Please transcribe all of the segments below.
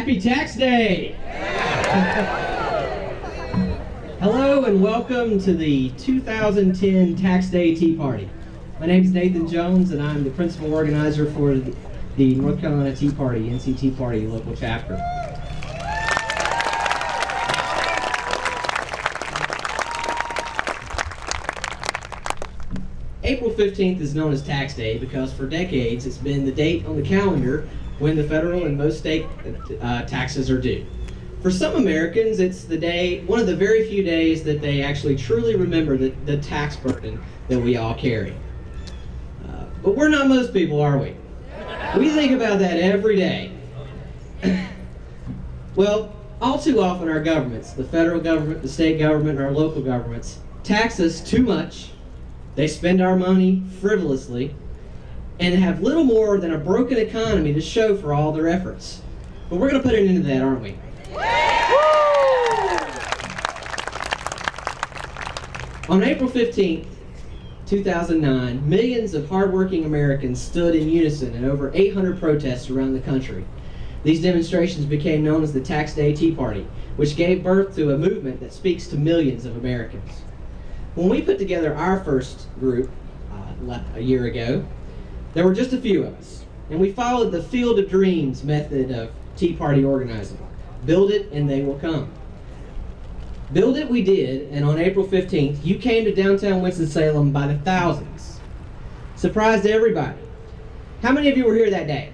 Happy Tax Day! Hello and welcome to the 2010 Tax Day Tea Party. My name is Nathan Jones and I'm the principal organizer for the North Carolina Tea Party, NC Tea Party local chapter. April 15th is known as Tax Day because for decades it's been the date on the calendar when the federal and most state taxes are due. For some Americans, it's the day, one of the very few days that they actually truly remember the tax burden that we all carry. But we're not most people, are we? We think about that every day. Well, all too often our governments, the federal government, the state government, and our local governments, tax us too much. They spend our money frivolously and have little more than a broken economy to show for all their efforts. But we're going to put an end to that, aren't we? On April 15th, 2009, millions of hardworking Americans stood in unison in over 800 protests around the country. These demonstrations became known as the Tax Day Tea Party, which gave birth to a movement that speaks to millions of Americans. When we put together our first group a year ago, there were just a few of us, and we followed the Field of Dreams method of Tea Party organizing. Build it and they will come. Build it we did, and on April 15th, you came to downtown Winston-Salem by the thousands. Surprised everybody. How many of you were here that day?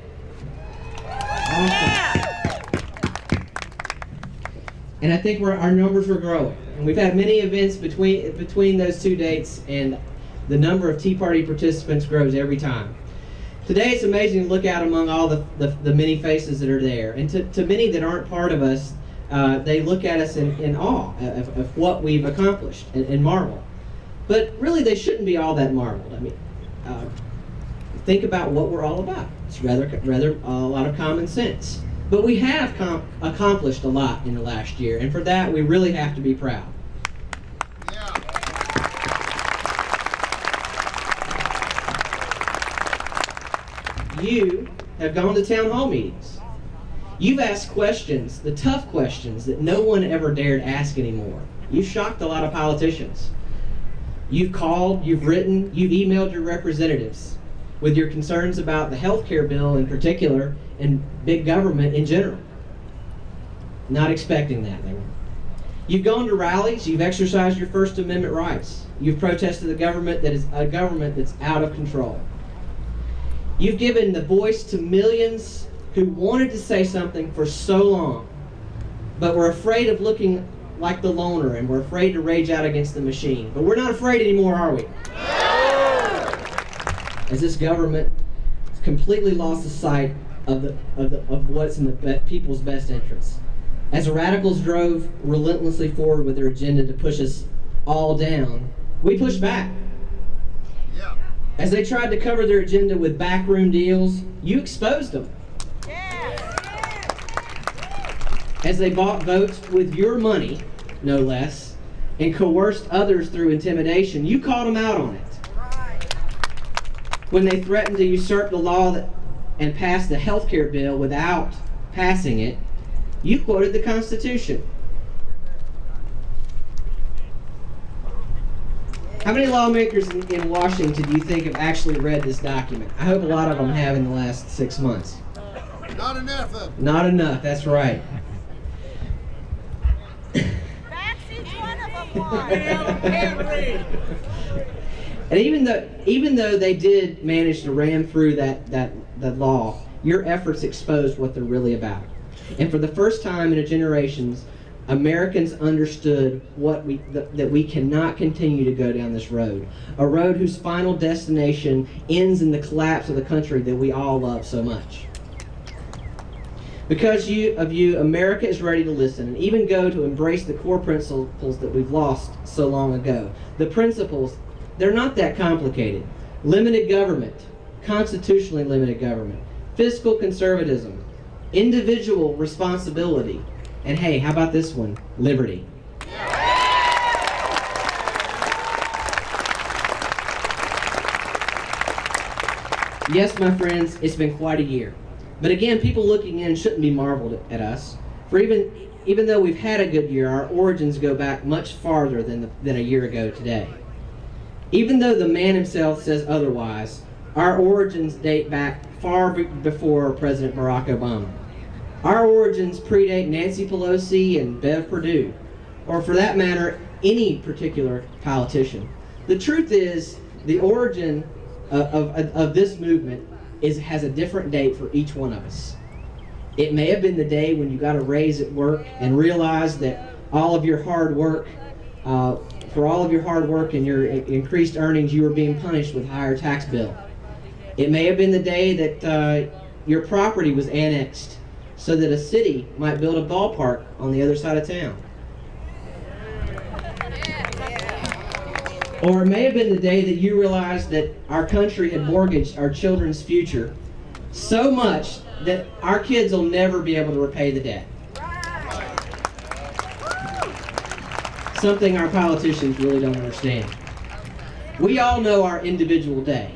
Awesome. And I think our numbers were growing. And we've had many events between those two dates, and the number of Tea Party participants grows every time. Today it's amazing to look out among all the many faces that are there. And to many that aren't part of us, they look at us in awe of what we've accomplished and marvel. But really they shouldn't be all that marveled. I mean, think about what we're all about. It's rather a lot of common sense. But we have accomplished a lot in the last year, and for that we really have to be proud. You have gone to town hall meetings. You've asked questions, the tough questions that no one ever dared ask anymore. You've shocked a lot of politicians. You've called, you've written, you've emailed your representatives with your concerns about the health care bill in particular and big government in general. Not expecting that. You've gone to rallies, you've exercised your First Amendment rights. You've protested a government that's out of control. You've given the voice to millions who wanted to say something for so long, but were afraid of looking like the loner and were afraid to rage out against the machine. But we're not afraid anymore, are we? As this government has completely lost the sight of what's in the people's best interests. As the radicals drove relentlessly forward with their agenda to push us all down, we pushed back. As they tried to cover their agenda with backroom deals, you exposed them. As they bought votes with your money, no less, and coerced others through intimidation, you called them out on it. When they threatened to usurp the law and pass the health care bill without passing it, you quoted the Constitution. How many lawmakers in Washington do you think have actually read this document? I hope a lot of them have in the last 6 months. Not enough of them. Not enough, that's right. And even though they did manage to ram through that law, your efforts exposed what they're really about. And for the first time in generations, Americans understood that we cannot continue to go down this road. A road whose final destination ends in the collapse of the country that we all love so much. Because of you, America is ready to listen and even go to embrace the core principles that we've lost so long ago. The principles, they're not that complicated. Limited government, constitutionally limited government, fiscal conservatism, individual responsibility, and hey, how about this one? Liberty. Yes, my friends, it's been quite a year. But again, people looking in shouldn't be marveled at us. For even though we've had a good year, our origins go back much farther than a year ago today. Even though the man himself says otherwise, our origins date back far before President Barack Obama. Our origins predate Nancy Pelosi and Bev Perdue, or for that matter, any particular politician. The truth is, the origin of this movement has a different date for each one of us. It may have been the day when you got a raise at work and realized that all of your hard work, for all of your hard work and your increased earnings, you were being punished with a higher tax bill. It may have been the day that your property was annexed so that a city might build a ballpark on the other side of town. Or it may have been the day that you realized that our country had mortgaged our children's future so much that our kids will never be able to repay the debt. Something our politicians really don't understand. We all know our individual day.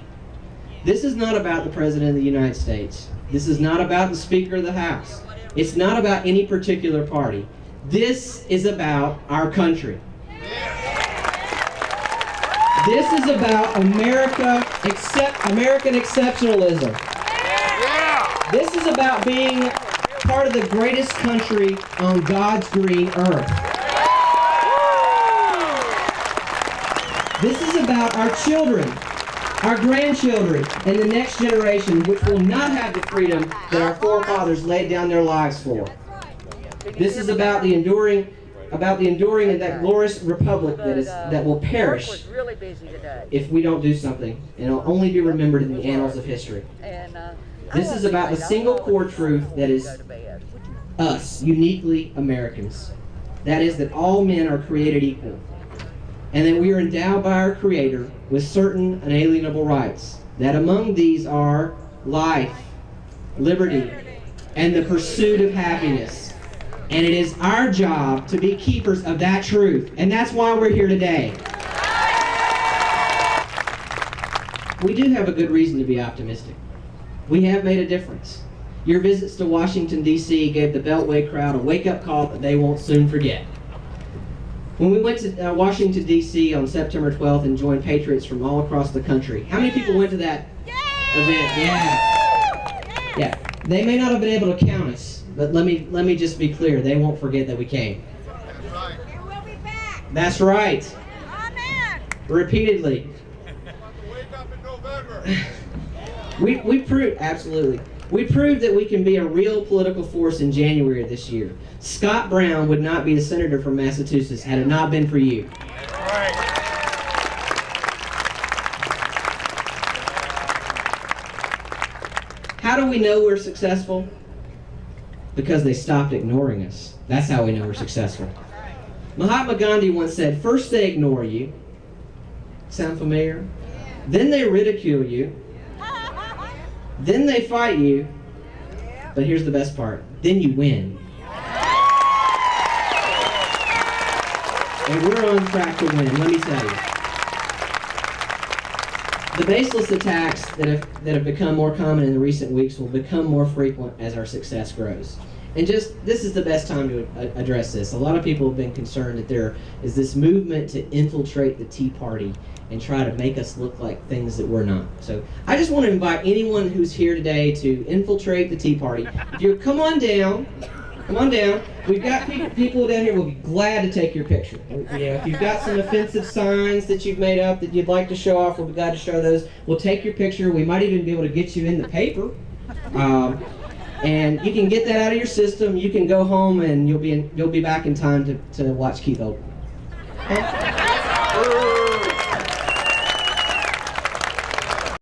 This is not about the President of the United States. This is not about the Speaker of the House. It's not about any particular party. This is about our country. This is about American exceptionalism. This is about being part of the greatest country on God's green earth. This is about our children, our grandchildren, and the next generation, which will not have the freedom that our forefathers laid down their lives for. This is about the enduring of that glorious republic that will perish if we don't do something, and it'll only be remembered in the annals of history. This is about the single core truth that is us, uniquely Americans. That is that all men are created equal, and that we are endowed by our Creator with certain unalienable rights. That among these are life, liberty, and the pursuit of happiness. And it is our job to be keepers of that truth. And that's why we're here today. We do have a good reason to be optimistic. We have made a difference. Your visits to Washington, D.C. gave the Beltway crowd a wake-up call that they won't soon forget. When we went to Washington, D.C. on September 12th and joined patriots from all across the country, how many people went to that event? Yeah. They may not have been able to count us. But let me just be clear, they won't forget that we came. That's right. We'll be back. That's right. Amen. Repeatedly. Wake up in November. We proved, absolutely. We proved that we can be a real political force in January of this year. Scott Brown would not be the senator from Massachusetts had it not been for you. That's right. How do we know we're successful? Because they stopped ignoring us. That's how we know we're successful. Mahatma Gandhi once said, first they ignore you. Sound familiar? Then they ridicule you. Then they fight you. But here's the best part. Then you win. And we're on track to win, let me tell you. The baseless attacks that have become more common in the recent weeks will become more frequent as our success grows. And this is the best time to address this. A lot of people have been concerned that there is this movement to infiltrate the Tea Party and try to make us look like things that we're not. So I just want to invite anyone who's here today to infiltrate the Tea Party. If you come on down. We've got people down here. We'll be glad to take your picture. If you've got some offensive signs that you've made up that you'd like to show off, we'll be glad to show those. We'll take your picture. We might even be able to get you in the paper. And you can get that out of your system. You can go home, and you'll be back in time to watch Keith Oldham. Okay?